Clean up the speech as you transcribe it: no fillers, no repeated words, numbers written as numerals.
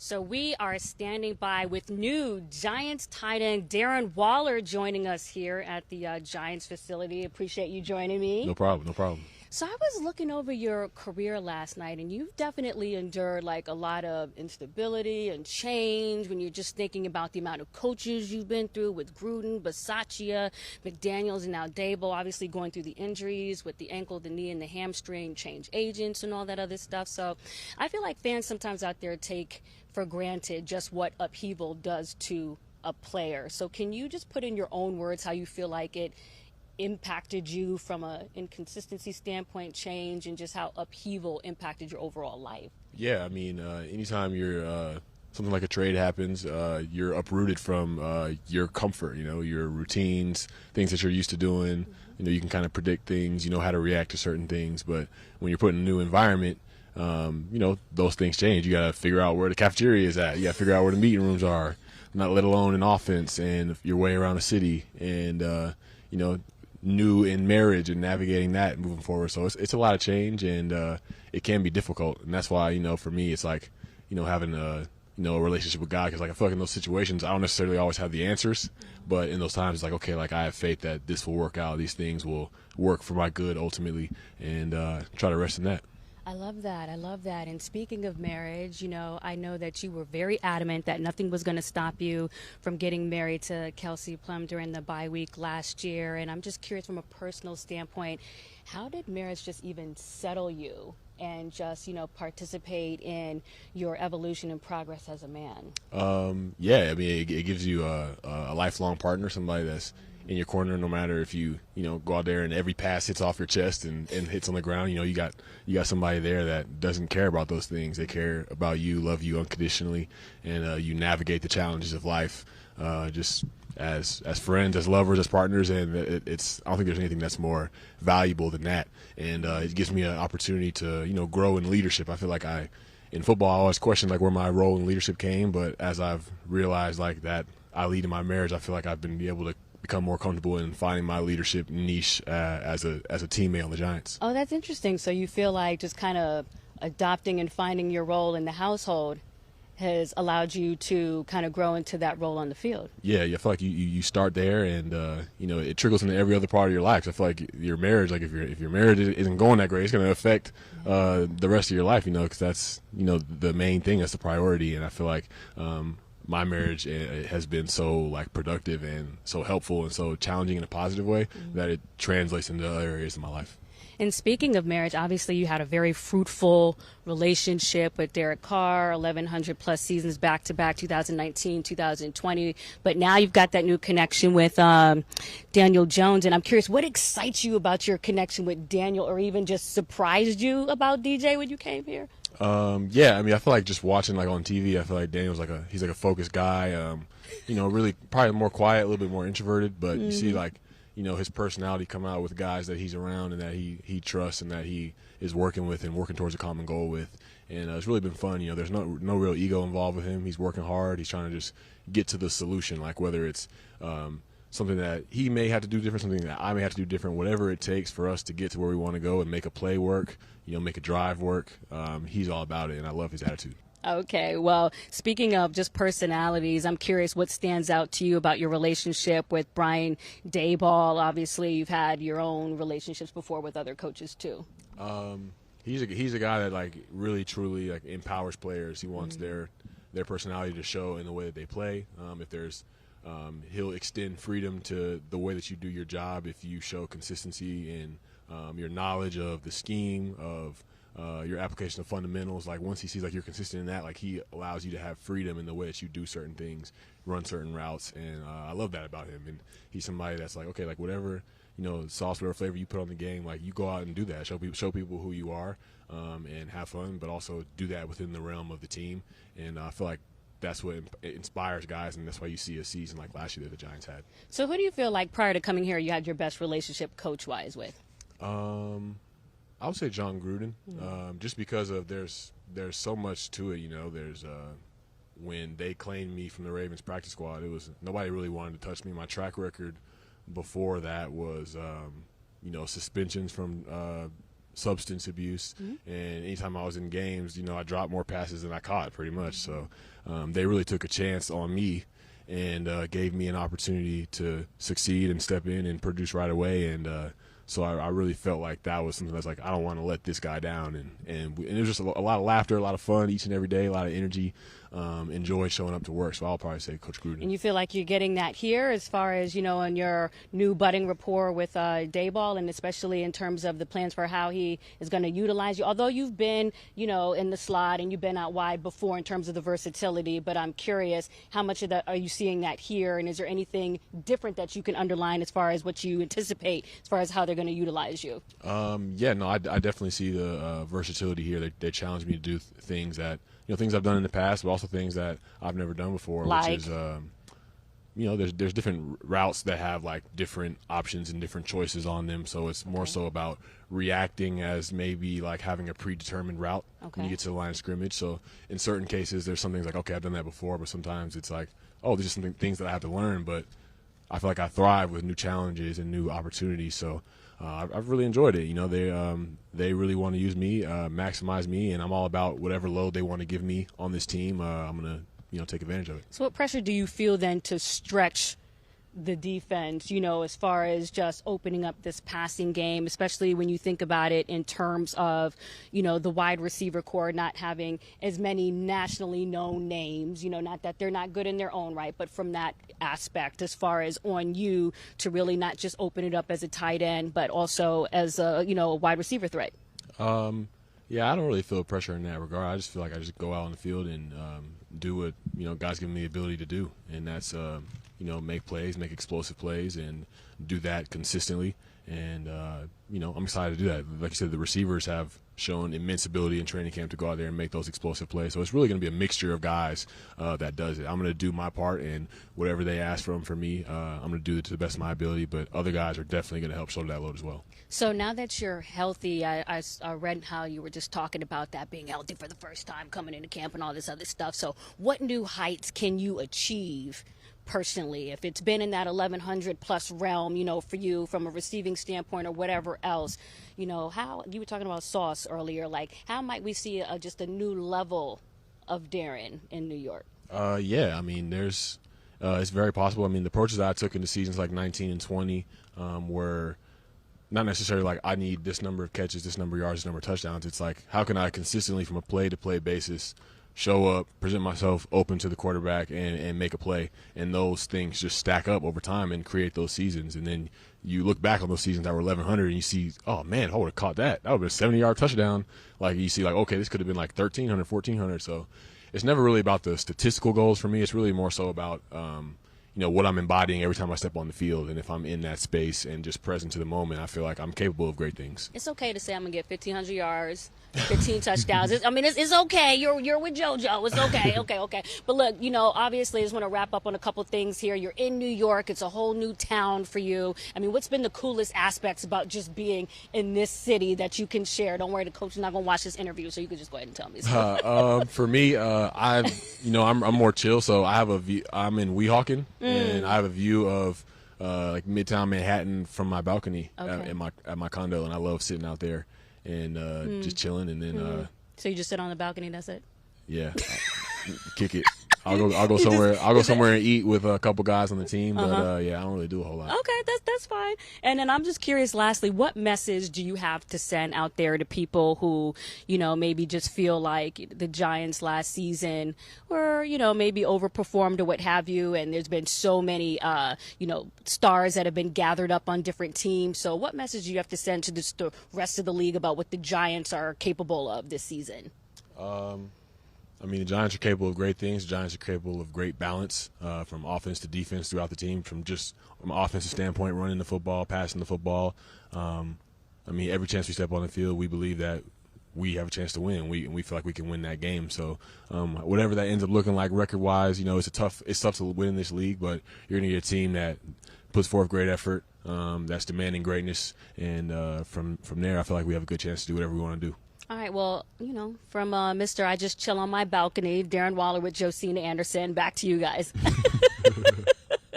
So we are standing by with new Giants tight end Darren Waller joining us here at the Giants facility. Appreciate you joining me. No problem, no problem. So I was looking over your career last night, and you've definitely endured like a lot of instability and change when you're just thinking about the amount of coaches you've been through with Gruden, Bisaccia, McDaniels, and now Dable, obviously going through the injuries with the ankle, the knee, and the hamstring, change agents, and all that other stuff. So I feel like fans sometimes out there take for granted just what upheaval does to a player. So can you just put in your own words how you feel like it impacted you from a inconsistency standpoint, change, and just how upheaval impacted your overall life? Yeah, I mean, anytime you're something like a trade happens, you're uprooted from your comfort, your routines, things that you're used to doing. You can kind of predict things, you know how to react to certain things. But when you're put in a new environment, those things change. You got to figure out where the cafeteria is at. You got to figure out where the meeting rooms are, not let alone an offense and your way around the city. And, new in marriage and navigating that and moving forward. So it's a lot of change, and it can be difficult. And that's why, for me, it's like, having a relationship with God, because like I feel like in those situations, I don't necessarily always have the answers, but in those times, it's like, okay, like I have faith that this will work out. These things will work for my good ultimately, and try to rest in that. I love that. I love that. And speaking of marriage, I know that you were very adamant that nothing was going to stop you from getting married to Kelsey Plum during the bye week last year. And I'm just curious from a personal standpoint, how did marriage just even settle you and just, participate in your evolution and progress as a man? Yeah, I mean, it gives you a lifelong partner, somebody that's in your corner, no matter if you go out there and every pass hits off your chest and hits on the ground. You got somebody there that doesn't care about those things. They care about you, love you unconditionally, and you navigate the challenges of life just as friends, as lovers, as partners. And I don't think there's anything that's more valuable than that. And it gives me an opportunity to grow in leadership. I feel like in football, I always questioned like where my role in leadership came, but as I've realized like that I lead in my marriage, I feel like I've been able to become more comfortable in finding my leadership niche as a teammate on the Giants. Oh, that's interesting. So you feel like just kind of adopting and finding your role in the household has allowed you to kind of grow into that role on the field. Yeah, I feel like you start there, and it trickles into every other part of your life. So I feel like your marriage, like if your marriage isn't going that great, it's going to affect the rest of your life. Because that's the main thing, that's the priority. And I feel like my marriage has been so like productive and so helpful and so challenging in a positive way that it translates into other areas of my life. And speaking of marriage, obviously you had a very fruitful relationship with Derek Carr, 1,100 plus seasons back to back, 2019, 2020. But now you've got that new connection with Daniel Jones. And I'm curious, what excites you about your connection with Daniel, or even just surprised you about DJ when you came here? Yeah, I mean, I feel like just watching like on TV, I feel like Daniel's he's like a focused guy. Really probably more quiet, a little bit more introverted, but you see like his personality come out with guys that he's around and that he trusts and that he is working with and working towards a common goal with. And it's really been fun. There's no real ego involved with him. He's working hard. He's trying to just get to the solution, like whether it's something that he may have to do different, something that I may have to do different, whatever it takes for us to get to where we want to go and make a play work, make a drive work. He's all about it, and I love his attitude. Okay, well, speaking of just personalities, I'm curious what stands out to you about your relationship with Brian Daboll. Obviously, you've had your own relationships before with other coaches too. He's a guy that like really truly like empowers players. He wants their personality to show in the way that they play. If there's he'll extend freedom to the way that you do your job if you show consistency in your knowledge of the scheme, of your application of fundamentals. Like once he sees like you're consistent in that, like he allows you to have freedom in the way that you do certain things, run certain routes, and I love that about him. And he's somebody that's like, okay, like whatever sauce, whatever flavor you put on the game, like you go out and do that, show people who you are, and have fun, but also do that within the realm of the team. And I feel like that's what inspires guys, and that's why you see a season like last year that the Giants had. So who do you feel like prior to coming here you had your best relationship coach-wise with? I would say John Gruden, just because of there's so much to it. There's when they claimed me from the Ravens practice squad, it was nobody really wanted to touch me. My track record before that was suspensions from substance abuse. Mm-hmm. And anytime I was in games, you know, I dropped more passes than I caught pretty much. So they really took a chance on me and gave me an opportunity to succeed and step in and produce right away. And so I really felt like that was something that's like, I don't want to let this guy down. And it was just a lot of laughter, a lot of fun each and every day, a lot of energy, enjoy showing up to work. So I'll probably say Coach Gruden. And you feel like you're getting that here as far as, you know, in your new budding rapport with Daboll, and especially in terms of the plans for how he is going to utilize you. Although you've been, you know, in the slot and you've been out wide before in terms of the versatility, but I'm curious, how much of that are you seeing that here? And is there anything different that you can underline as far as what you anticipate as far as how they're going to utilize you? Yeah, no, I definitely see the versatility here. They challenge me to do things that, you know, things I've done in the past, but also things that I've never done before, like? which is, you know, there's different routes that have like different options and different choices on them. So it's more so about reacting as maybe like having a predetermined route when you get to the line of scrimmage. So in certain cases, there's some things like, okay, I've done that before, but sometimes it's like, oh, these are some things that I have to learn, but I feel like I thrive with new challenges and new opportunities. So I've really enjoyed it. You know, they really want to use me, maximize me, and I'm all about whatever load they want to give me on this team. I'm gonna, you know, take advantage of it. So what pressure do you feel then to stretch the defense, you know, as far as just opening up this passing game, especially when you think about it in terms of, you know, the wide receiver core not having as many nationally known names, you know, not that they're not good in their own right, but from that aspect as far as on you to really not just open it up as a tight end, but also as a, you know, a wide receiver threat? Yeah, I don't really feel pressure in that regard. I just feel like I just go out on the field and do what, you know, God's given me the ability to do, and that's you know, make plays, make explosive plays, and do that consistently. And you know, I'm excited to do that. Like you said, the receivers have shown immense ability in training camp to go out there and make those explosive plays. So it's really going to be a mixture of guys that does it. I'm going to do my part, and whatever they ask from me, I'm going to do it to the best of my ability. But other guys are definitely going to help shoulder that load as well. So now that you're healthy, I read how you were just talking about that being healthy for the first time, coming into camp and all this other stuff. So what new heights can you achieve personally, if it's been in that 1,100 plus realm, you know, for you from a receiving standpoint or whatever else, you know, how you were talking about Sauce earlier, like how might we see just a new level of Darren in New York? Yeah, I mean, it's very possible. I mean, the approaches that I took into seasons like 19 and 20 were not necessarily like I need this number of catches, this number of yards, this number of touchdowns. It's like, how can I consistently from a play-to-play basis show up, present myself open to the quarterback, and make a play. And those things just stack up over time and create those seasons. And then you look back on those seasons that were 1,100 and you see, oh, man, I would have caught that. That would have been a 70-yard touchdown. Like you see, like, okay, this could have been like 1,300, 1,400. So it's never really about the statistical goals for me. It's really more so about, you know, what I'm embodying every time I step on the field. And if I'm in that space and just present to the moment, I feel like I'm capable of great things. It's okay to say I'm going to get 1,500 yards, 15 touchdowns. It's okay. You're with JoJo. It's okay. Okay. But look, you know, obviously I just want to wrap up on a couple things here. You're in New York. It's a whole new town for you. I mean, what's been the coolest aspects about just being in this city that you can share? Don't worry, the coach is not going to watch this interview, so you can just go ahead and tell me. For me, I'm more chill. So I have a view. I'm in Weehawken, and I have a view of like Midtown Manhattan from my balcony at my condo, and I love sitting out there and just chilling. And then so you just sit on the balcony, that's it? Yeah, kick it. I'll go somewhere. I'll go somewhere and eat with a couple guys on the team. But yeah, I don't really do a whole lot. Okay, that's fine. And then I'm just curious. Lastly, what message do you have to send out there to people who, you know, maybe just feel like the Giants last season were, you know, maybe overperformed or what have you? And there's been so many, you know, stars that have been gathered up on different teams. So what message do you have to send to the rest of the league about what the Giants are capable of this season? I mean, the Giants are capable of great things. The Giants are capable of great balance from offense to defense throughout the team, from an offensive standpoint, running the football, passing the football. I mean, every chance we step on the field, we believe that we have a chance to win. We feel like we can win that game. So whatever that ends up looking like record-wise, you know, it's tough to win in this league, but you're going to get a team that puts forth great effort, that's demanding greatness, and from there, I feel like we have a good chance to do whatever we want to do. All right, well, you know, from Mr. I just chill on my balcony, Darren Waller with Josina Anderson, back to you guys.